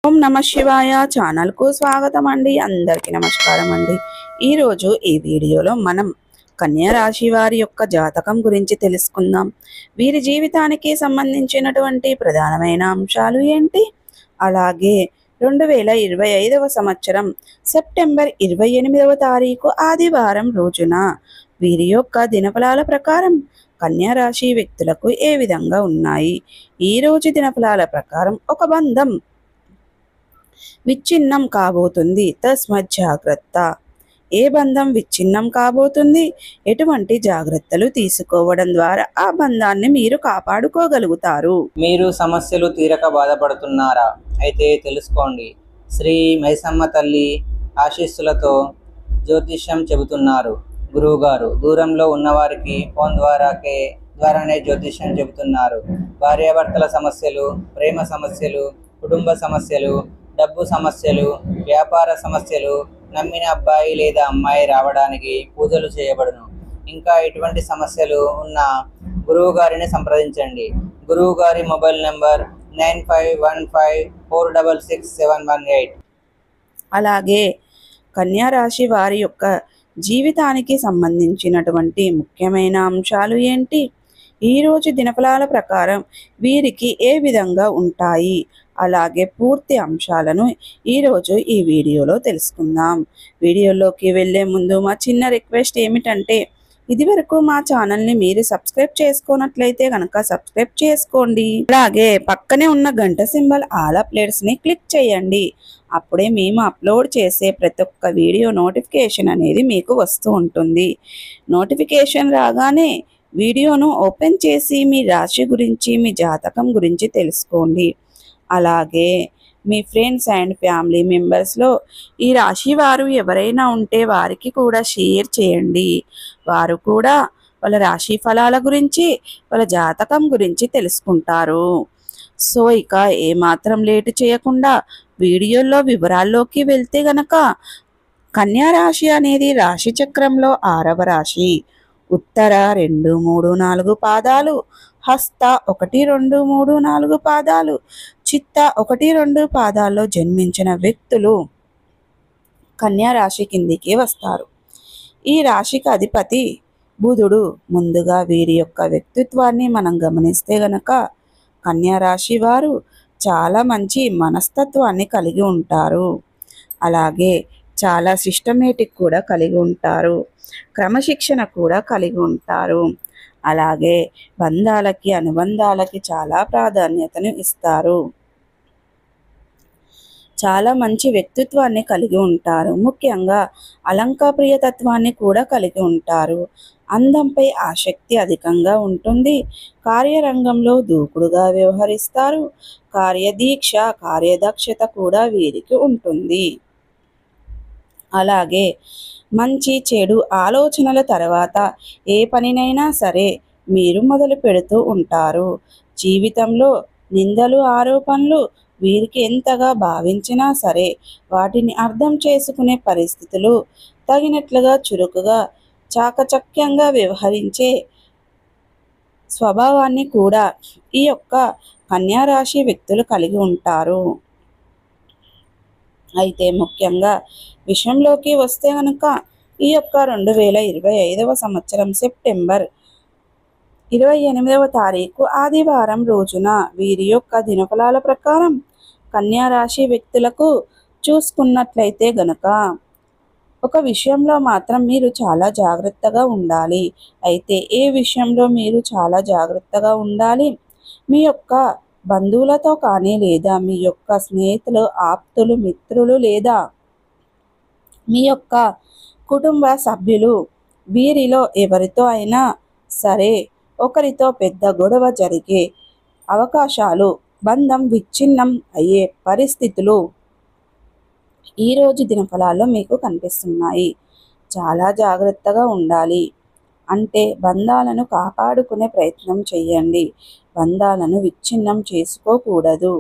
ఓం నమ శివాయ ఛానల్ కు స్వాగతం అండి. అందరికీ నమస్కారం అండి. ఈరోజు ఈ వీడియోలో మనం కన్యా రాశి వారి యొక్క జాతకం గురించి తెలుసుకుందాం. వీరి జీవితానికి సంబంధించినటువంటి ప్రధానమైన అంశాలు ఏంటి, అలాగే 2025వ సంవత్సరం సెప్టెంబర్ 28వ తారీఖు ఆదివారం రోజున వీరి యొక్క దినఫలాల ప్రకారం కన్యా రాశి వ్యక్తులకు ఏ విధంగా ఉన్నాయి. ఈ రోజు దినఫలాల ప్రకారం ఒక బంధం విచ్ఛిన్నం కాబోతుంది, తస్మత్ జాగ్రత్త. ఏ బంధం విచ్ఛిన్నం కాబోతుంది, ఎటువంటి జాగ్రత్తలు తీసుకోవడం ద్వారా ఆ బంధాన్ని మీరు కాపాడుకోగలుగుతారు. మీరు సమస్యలు తీరక బాధపడుతున్నారా? అయితే తెలుసుకోండి. శ్రీ మైసమ్మ తల్లి ఆశీస్సులతో జ్యోతిష్యం చెబుతున్నారు గురువుగారు. దూరంలో ఉన్నవారికి ఫోన్ ద్వారానే జ్యోతిష్యం చెబుతున్నారు. భార్యాభర్తల సమస్యలు, ప్రేమ సమస్యలు, కుటుంబ సమస్యలు, డబ్బు సమస్యలు, వ్యాపార సమస్యలు, నమ్మిన అబ్బాయి లేదా అమ్మాయి రావడానికి పూజలు చేయబడును. ఇంకా ఎటువంటి సమస్యలు ఉన్న గురువు గారిని సంప్రదించండి. గురువు గారి మొబైల్ నెంబర్ 9515466718. అలాగే కన్యా రాశి వారి యొక్క జీవితానికి సంబంధించినటువంటి ముఖ్యమైన అంశాలు ఏంటి, ఈరోజు దినఫలాల ప్రకారం వీరికి ఏ విధంగా ఉంటాయి, అలాగే పూర్తి అంశాలను ఈరోజు ఈ వీడియోలో తెలుసుకుందాం. వీడియోలోకి వెళ్ళే ముందు మా చిన్న రిక్వెస్ట్ ఏమిటంటే, ఇదివరకు మా ఛానల్ని మీరు సబ్స్క్రైబ్ చేసుకున్నట్లయితే కనుక సబ్స్క్రైబ్ చేసుకోండి. అలాగే పక్కనే ఉన్న గంట సింబల్ ఆల్ అప్డేట్స్ని క్లిక్ చేయండి. అప్పుడే మేము అప్లోడ్ చేసే ప్రతి ఒక్క వీడియో నోటిఫికేషన్ అనేది మీకు వస్తూ ఉంటుంది. నోటిఫికేషన్ రాగానే వీడియోను ఓపెన్ చేసి మీ రాశి గురించి, మీ జాతకం గురించి తెలుసుకోండి. అలాగే మీ ఫ్రెండ్స్ అండ్ ఫ్యామిలీ మెంబర్స్లో ఈ రాశి వారు ఎవరైనా ఉంటే వారికి కూడా షేర్ చేయండి. వారు కూడా వాళ్ళ రాశి ఫలాల గురించి, వాళ్ళ జాతకం గురించి తెలుసుకుంటారు. సో ఇక ఏమాత్రం లేటు చేయకుండా వీడియోలో వివరాల్లోకి వెళ్తే గనక, కన్యా రాశి అనేది రాశి చక్రంలో 6వ రాశి. ఉత్తర 2, 3, 4 పాదాలు, హస్త 1, 2, 3, 4 పాదాలు, చిత్త 1, 2 పాదాల్లో జన్మించిన వ్యక్తులు కన్యా రాశి కిందికి వస్తారు. ఈ రాశికి అధిపతి బుధుడు. ముందుగా వీరి యొక్క వ్యక్తిత్వాన్ని మనం గమనిస్తే గనక, కన్యా రాశి వారు చాలా మంచి మనస్తత్వాన్ని కలిగి ఉంటారు. అలాగే చాలా సిస్టమేటిక్ కూడా కలిగి ఉంటారు. క్రమశిక్షణ కూడా కలిగి ఉంటారు. అలాగే బంధాలకి, అనుబంధాలకి చాలా ప్రాధాన్యతను ఇస్తారు. చాలా మంచి వ్యక్తిత్వాన్ని కలిగి ఉంటారు. ముఖ్యంగా అలంకారప్రియతత్వాన్ని కూడా కలిగి ఉంటారు. అందంపై ఆసక్తి అధికంగా ఉంటుంది. కార్యరంగంలో దూకుడుగా వ్యవహరిస్తారు. కార్యదీక్ష, కార్యదక్షత కూడా వీరికి ఉంటుంది. అలాగే మంచి చెడు ఆలోచనల తర్వాత ఏ పనినైనా సరే మీరు మొదలు పెడుతూ ఉంటారు. జీవితంలో నిందలు, ఆరోపణలు వీరికి ఎంతగా భావించినా సరే వాటిని అర్థం చేసుకునే పరిస్థితులు, తగినట్లుగా చురుకుగా, చాకచక్యంగా వ్యవహరించే స్వభావాన్ని కూడా ఈ యొక్క కన్యా రాశి వ్యక్తులు కలిగి ఉంటారు. అయితే ముఖ్యంగా విషయంలోకి వస్తే కనుక, ఈ యొక్క 2025వ సంవత్సరం సెప్టెంబర్ 28వ తారీఖు ఆదివారం రోజున వీరి యొక్క దినఫలాల ప్రకారం కన్యా రాశి వ్యక్తులకు చూసుకున్నట్లయితే గనక, ఒక విషయంలో మాత్రం మీరు చాలా జాగ్రత్తగా ఉండాలి. అయితే ఏ విషయంలో మీరు చాలా జాగ్రత్తగా ఉండాలి, మీ యొక్క బంధువులతో కానీ, లేదా మీ యొక్క స్నేహితులు, ఆప్తులు, మిత్రులు, లేదా మీ యొక్క కుటుంబ సభ్యులు, వీరిలో ఎవరితో అయినా సరే ఒకరితో పెద్ద గొడవ జరిగే అవకాశాలు, బంధం విచ్ఛిన్నం అయ్యే పరిస్థితులు ఈరోజు దినఫలాల్లో మీకు కనిపిస్తున్నాయి. చాలా జాగ్రత్తగా ఉండాలి. అంటే బంధాలను కాపాడుకునే ప్రయత్నం చేయండి. బంధాలను విచ్ఛిన్నం చేసుకోకూడదు.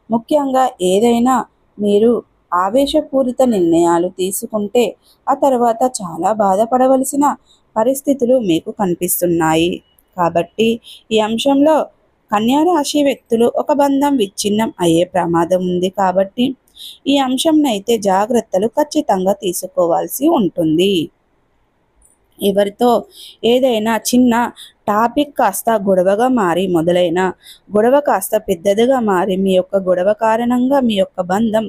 ముఖ్యంగా ఏదైనా మీరు ఆవేశపూరిత నిర్ణయాలు తీసుకుంటే ఆ తర్వాత చాలా బాధపడవలసిన పరిస్థితులు మీకు కనిపిస్తున్నాయి. కాబట్టి ఈ అంశంలో కన్యా రాశి వ్యక్తులు ఒక బంధం విచ్ఛిన్నం అయ్యే ప్రమాదం ఉంది కాబట్టి ఈ అంశంనైతే జాగ్రత్తలు ఖచ్చితంగా తీసుకోవాల్సి ఉంటుంది. ఎవరితో ఏదైనా చిన్న టాపిక్ కాస్త గొడవగా మారి మొదలైన గొడవ కాస్త పెద్దదిగా మారి మీ యొక్క గొడవ కారణంగా మీ యొక్క బంధం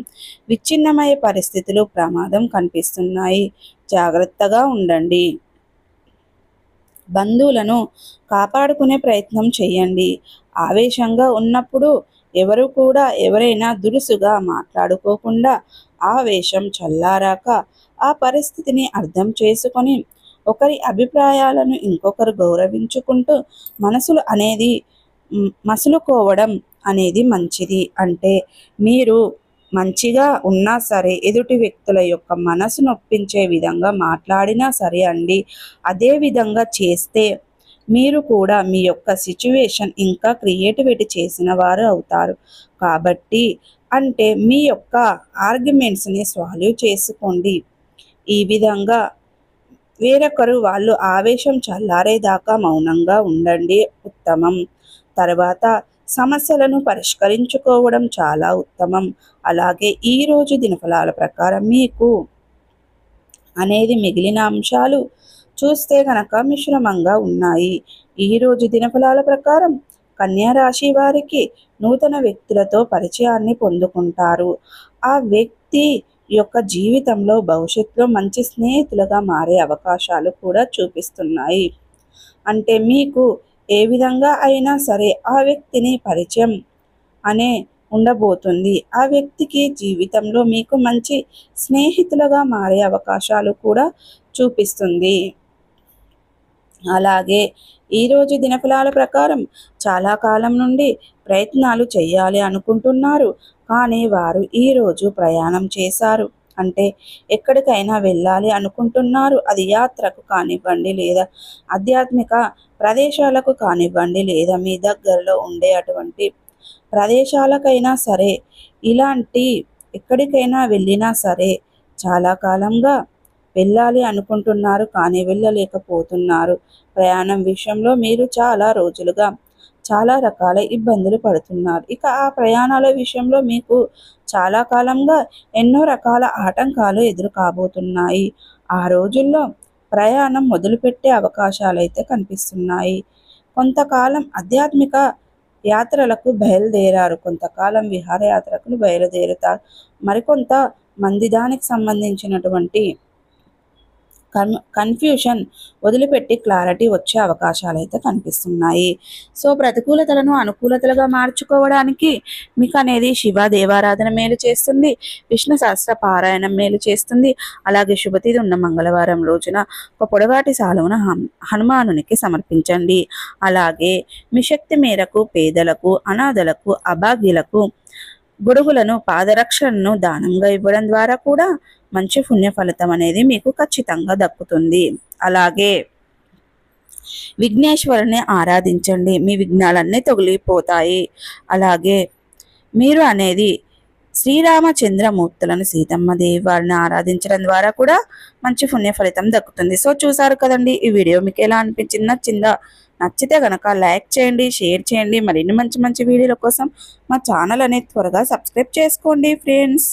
విచ్ఛిన్నమయ్యే పరిస్థితులు ప్రమాదం కనిపిస్తున్నాయి. జాగ్రత్తగా ఉండండి. బంధువులను కాపాడుకునే ప్రయత్నం చేయండి. ఆవేశంగా ఉన్నప్పుడు ఎవరు కూడా ఎవరైనా దురుసుగా మాట్లాడుకోకుండా ఆవేశం చల్లారాక ఆ పరిస్థితిని అర్థం చేసుకొని ఒకరి అభిప్రాయాలను ఇంకొకరు గౌరవించుకుంటూ మసులుకోవడం అనేది మంచిది. అంటే మీరు మంచిగా ఉన్నా సరే ఎదుటి వ్యక్తుల యొక్క మనసు నొప్పించే విధంగా మాట్లాడినా సరే అండి, అదే విధంగా చేస్తే మీరు కూడా మీ యొక్క సిచ్యువేషన్ ఇంకా క్రియేటివిటీ చేసిన వారు అవుతారు. కాబట్టి అంటే మీ యొక్క ఆర్గ్యుమెంట్స్ని సాల్వ్ చేసుకోండి. ఈ విధంగా వేరొకరు వాళ్ళు ఆవేశం చల్లారేదాకా మౌనంగా ఉండండి, ఉత్తమం. తర్వాత సమస్యలను పరిష్కరించుకోవడం చాలా ఉత్తమం. అలాగే ఈరోజు దినఫలాల ప్రకారం మీకు అనేది మిగిలిన అంశాలు చూస్తే కనుక మిశ్రమంగా ఉన్నాయి. ఈరోజు దినఫలాల ప్రకారం కన్యా రాశి వారికి నూతన వ్యక్తులతో పరిచయాన్ని పొందుకుంటారు. ఆ వ్యక్తి యొక్క జీవితంలో భవిష్యత్తులో మంచి స్నేహితులుగా మారే అవకాశాలు కూడా చూపిస్తున్నాయి. అంటే మీకు ఏ విధంగా అయినా సరే ఆ వ్యక్తిని పరిచయం అనే ఉండబోతుంది. ఆ వ్యక్తికి జీవితంలో మీకు మంచి స్నేహితులుగా మారే అవకాశాలు కూడా చూపిస్తుంది. అలాగే ఈరోజు దినఫలాల ప్రకారం చాలా కాలం నుండి ప్రయత్నాలు చేయాలి అనుకుంటున్నారు, కానీ వారు ఈరోజు ప్రయాణం చేశారు. అంటే ఎక్కడికైనా వెళ్ళాలి అనుకుంటున్నారు. అది యాత్రకు కానివ్వండి, లేదా ఆధ్యాత్మిక ప్రదేశాలకు కానివ్వండి, లేదా మీ దగ్గరలో ఉండే అటువంటి ప్రదేశాలకైనా సరే, ఇలాంటి ఎక్కడికైనా వెళ్ళినా సరే చాలా కాలంగా వెళ్ళాలి అనుకుంటున్నారు, కానీ వెళ్ళలేకపోతున్నారు. ప్రయాణం విషయంలో మీరు చాలా రోజులుగా చాలా రకాల ఇబ్బందులు పడుతున్నారు. ఇక ఆ ప్రయాణాల విషయంలో మీకు చాలా కాలంగా ఎన్నో రకాల ఆటంకాలు ఎదురు కాబోతున్నాయి. ఆ రోజుల్లో ప్రయాణం మొదలుపెట్టే అవకాశాలు అయితే కనిపిస్తున్నాయి. కొంతకాలం ఆధ్యాత్మిక యాత్రలకు బయలుదేరారు, కొంతకాలం విహారయాత్రకులు బయలుదేరుతారు. మరికొంత మంది దానికి సంబంధించినటువంటి కన్ఫ్యూషన్ వదిలిపెట్టి క్లారిటీ వచ్చే అవకాశాలు అయితే కనిపిస్తున్నాయి. సో ప్రతికూలతలను అనుకూలతలుగా మార్చుకోవడానికి మీకు అనేది శివ దేవారాధన మేలు చేస్తుంది, విష్ణు సహస్ర పారాయణం మేలు చేస్తుంది. అలాగే శుభతిథి ఉన్న మంగళవారం రోజున ఒక పొడవాటి సాలువను హనుమానునికి సమర్పించండి. అలాగే మీ శక్తి మేరకు పేదలకు, అనాథలకు, అభాగ్యులకు గొడుగులను, పాదరక్షలను దానంగా ఇవ్వడం ద్వారా కూడా మంచి పుణ్య ఫలితం అనేది మీకు ఖచ్చితంగా దక్కుతుంది. అలాగే విఘ్నేశ్వరుని ఆరాధించండి, మీ విఘ్నాలన్నీ తొలగిపోతాయి. అలాగే మీరు అనేది శ్రీరామచంద్రమూర్తులను, సీతమ్మ దేవి వారిని ఆరాధించడం ద్వారా కూడా మంచి పుణ్య ఫలితం దక్కుతుంది. సో చూసారు కదండి, ఈ వీడియో మీకు ఎలా అనిపించింది? నచ్చిందా? నచ్చితే కనుక లైక్ చేయండి, షేర్ చేయండి. మరిన్ని మంచి మంచి వీడియోల కోసం మా ఛానల్ అనేది త్వరగా సబ్స్క్రైబ్ చేసుకోండి ఫ్రెండ్స్.